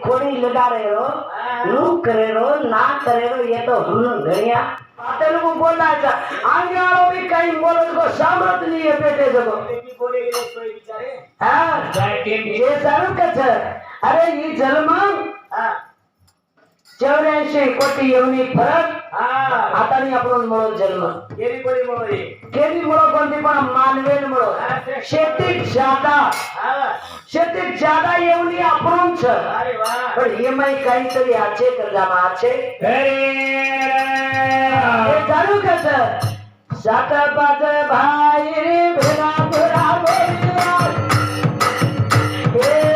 खोड़ी लगा रहे हो नू करे रो ना करे रो ये तो हम घड़िया तेरे को बोला था आगे आओ भी कहीं बोलो को सामर्थ नहीं है बेटे जगो बेटी बोले गेले कोई बिचारे हां ये जरूर कछ अरे ये जन्म हां 84 कोटी योनी फरक आता नहीं आपण मळो जन्म केरी कोणी मळो केरी मळो कोणती पण मानवेल मळो शेतीत ज्यादा योनी आपण छ अरे वाह पण हे माई काहीतरी आचे करजामा आचे हे जरूर कछ सात पाच भाई रे भेला भेला बोलिया हे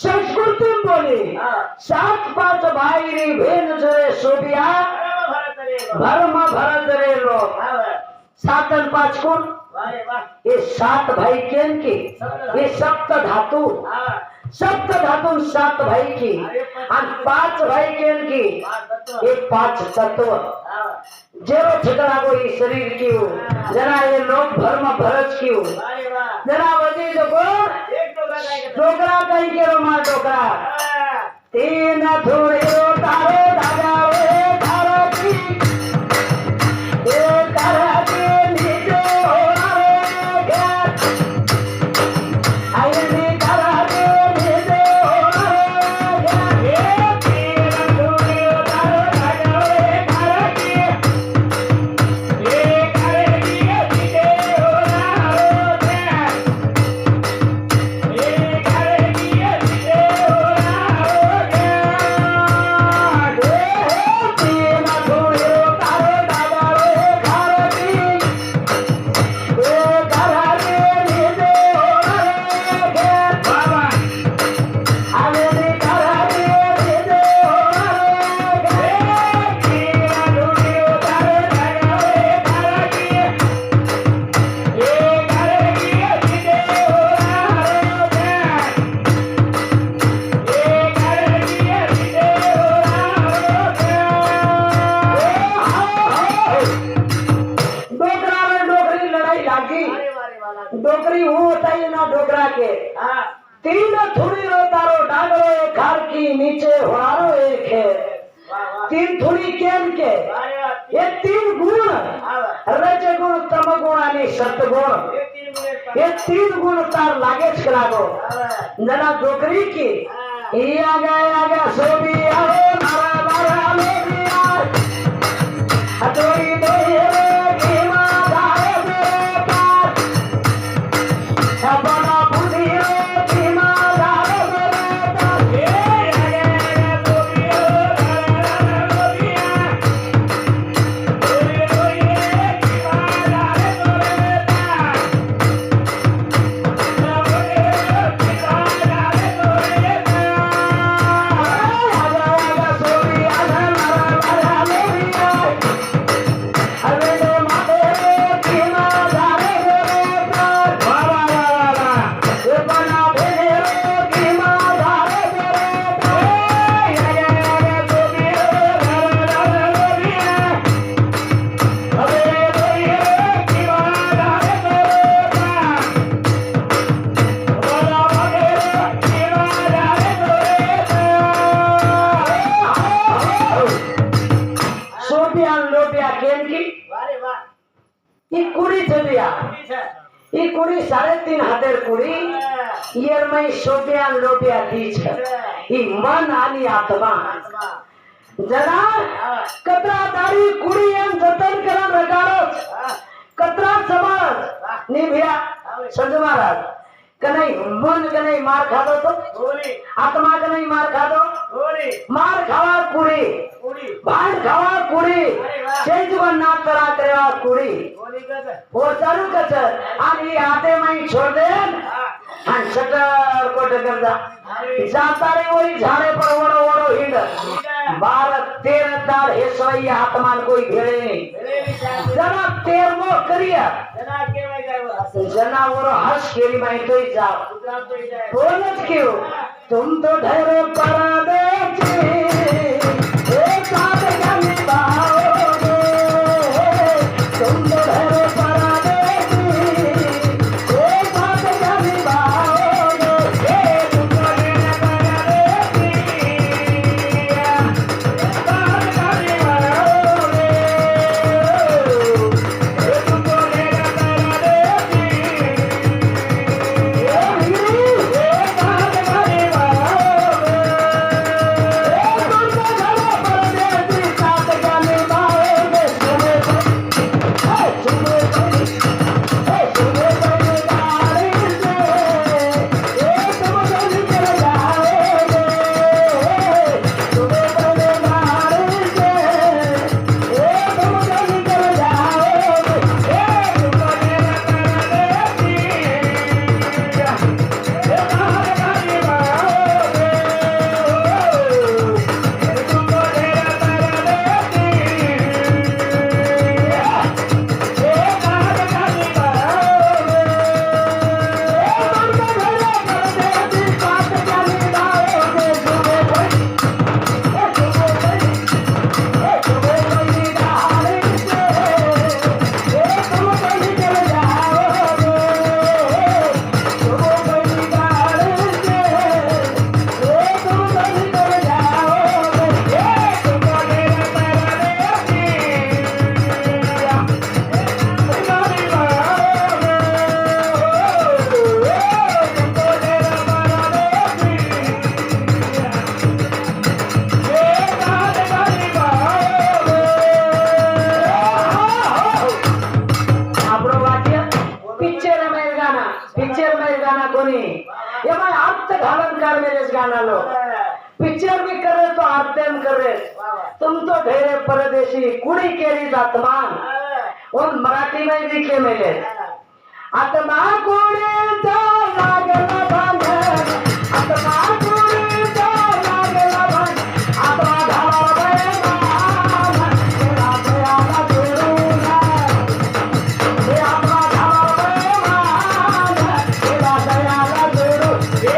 संस्कृति बोली सात पाच भाई रे भेन जरे सोबिया भरम भरत रे लोग सात और पांच कौन ये सात भाई केन की ये सप्त धातु सात भाई की और पांच भाई केन की ये पांच तत्व जेरो झगड़ा को ये शरीर की हो जरा ये लोग भरम भरत की हो जरा वजी जो डोकरा कहीं के रो मार डोकरा तीन थोड़े रो तारो धागा वे धारा की एक तारा के नीचे हो रे घर आई नी तारा के नीचे हो रे घर एक तीन थोड़े रो तारो धागा वे धारा की एक तारे के नीचे हो रे घर डोकरी हूँ बताइए ना डोकरा के तीन थुड़ी रो तारो डागरो एक घर की नीचे होरो एक है तीन थुड़ी केन के ये तीन गुण रज गुण तम गुण आणि सत गुण ये तीन गुण तार लागेच लागो जना डोकरी की ये आगा सोबी आओ मारा मारा मेरी यार हथोड़ी दोई रे की मारा कुड़ी 3.5 हाथेर कुड़ी येरमै सोप्या लोप्या तीच ही मन आणि आत्मा जना कतरा दारी कुडी एम जतन करा रगाडच कतरा समाज निभ्या संत महाराज कन्हई मन कन्हई मार खादो तो आत्मा कन्हई मार खादो मार खावा कुडी भांड खावा कुडी चेंजवन ना करा करेवा कुडी वो चालू कच आणि आते माई छोड़ दे आणि शटर कोट करदा जाता रे वही झाड़े पर वड़ो वड़ो हिंड 12-13 दार हे सोई आत्मान कोई भेड़े नहीं जना 13 करिया जना वो हंस केरी माई तो ही जाओ बोलत क्यों तुम तो ढेरे परदेसी एक साथ जाने पाओगे तुम तो ढेरे परदेसी एक साथ जाने पाओगे तुम तो ढेरे परदेसी एक साथ जाने पाओगे तुम तो ढेरे परदेसी एक साथ जाने पाओगे तुम तो ढेरे परदेसी साथ जाने पाओगे पिक्चर भी कर रहे तो आरतेम कर रहे तुम तो ढेरे परदेशी कुड़ी केरी आत्मान और मराठी में भी के मिले आत्मा कुड़ी तो लागला भांग आत्मा कुड़ी तो लागला भांग आत्मा धावा बेमान तेरा दयाला गुरुना ये आत्मा धावा बेमान तेरा दयाला गुरु ये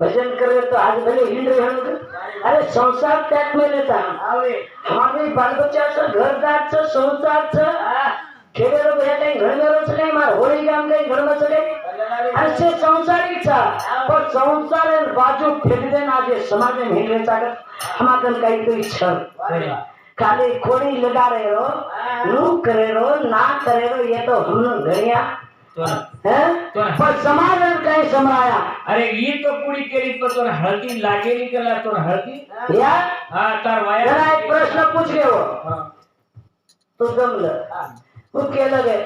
भजन करे तो आज भले हिंड रहे हम अरे संसार त्याग में लेता हमारे बाल बच्चा से घरदार से संसार से खेले लोग है कहीं घर में रोज नहीं मार होली काम कहीं घर में चले ऐसे संसारिक था पर संसार है बाजू फेंक देना आज समाज में हिंड लेता कर हमारे कहीं तो इच्छा खाली खोड़ी लगा रहे हो नू करे रो ना करे रो ये तो हम लोग घड़िया पर समाज में कहीं समाया अरे ये तो पूरी केरी पर तो हल्दी लागे निकला तो हल्दी या हाँ तार वाया जरा एक प्रश्न पूछ गए हो तो जम ले वो क्या लगे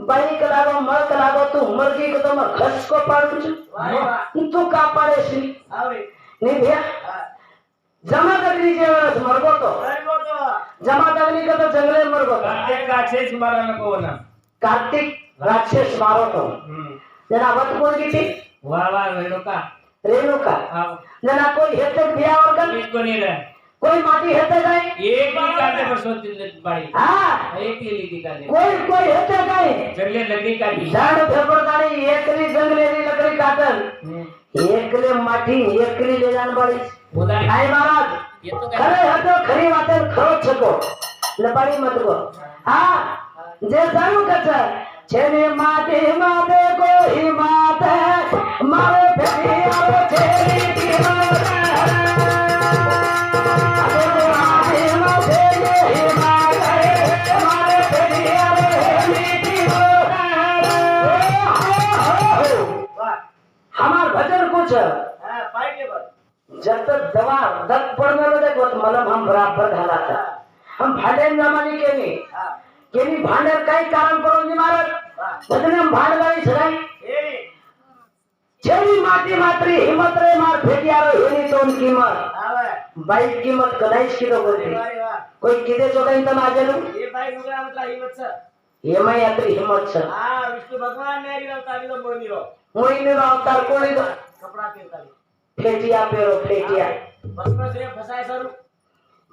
બાઈક લાગો મળક લાગો તું મરગી કે તમે ખસકો પાડું છું તું કા પાડે છે નહીં ભૈયા જમા દગની જે વરસ મરગો તો જમા દગની કે તો જંગલે મરગો કાર્તિક રાક્ષસ મારા नको ना કાર્તિક રાક્ષસ મારો તો જરા વત કોણ ગીતી वाह वाह रेणुका रेणुका हाँ जरा कोई हेते बिया वगन एक को नहीं रहा कोई माटी हेते गए एक ही काटे पर सोती बाड़ी हाँ एक ही लीधी काटे कोई हेते गए जंगले लकड़ी काटी झाड़ फेपर दानी एकली जंगले नी लकड़ी काटन एकले माटी एकली ले जान पड़ी बोला आई महाराज ये तो खरे हतो खरी वाते खरो छको लबाड़ी मत को हाँ जे जानु कछ छेने माटी माते को ही माते मारे फेरी आवे छेरी की माते अरे माटी माते ही माते मारे फेरी आवे छेरी की माते हमार भजन कुछ जब तक दवा दर्द पड़ने लगे तो मलम हम बराबर घाला था हम भांडे जमाने के नहीं भांडे कई कारण पड़ो नहीं मारत भजन हम भांड वाली सगाई छेली माटी मात्री हिम्मत रे मार फेटिया रो हेनी तो उनकी कीमत बाइक कीमत कदाइश किलो करती कोई किदे चोकाई तम आजेलू ये मैं यात्री हिम्मत छ मोहिनी रो अवतार कोणी दो फेटिया पेरो फेटिया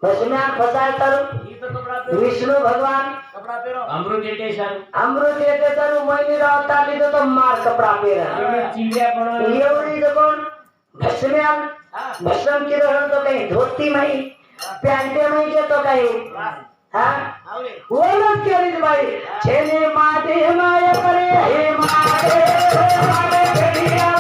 भस्म्यान फसाय तारू विष्णु भगवान अमृत येते सर अमृत येते तारू मोहिनी रो अवतार लीधो तो मार कपड़ा पेरा चिड़िया पण एवढी तो कोण भस्म्यान भस्म किरो तो काही धोती माई पॅन्टे माई के तो काही हा ओळख केली बाई छेने माते माया करे हे माते फेटिया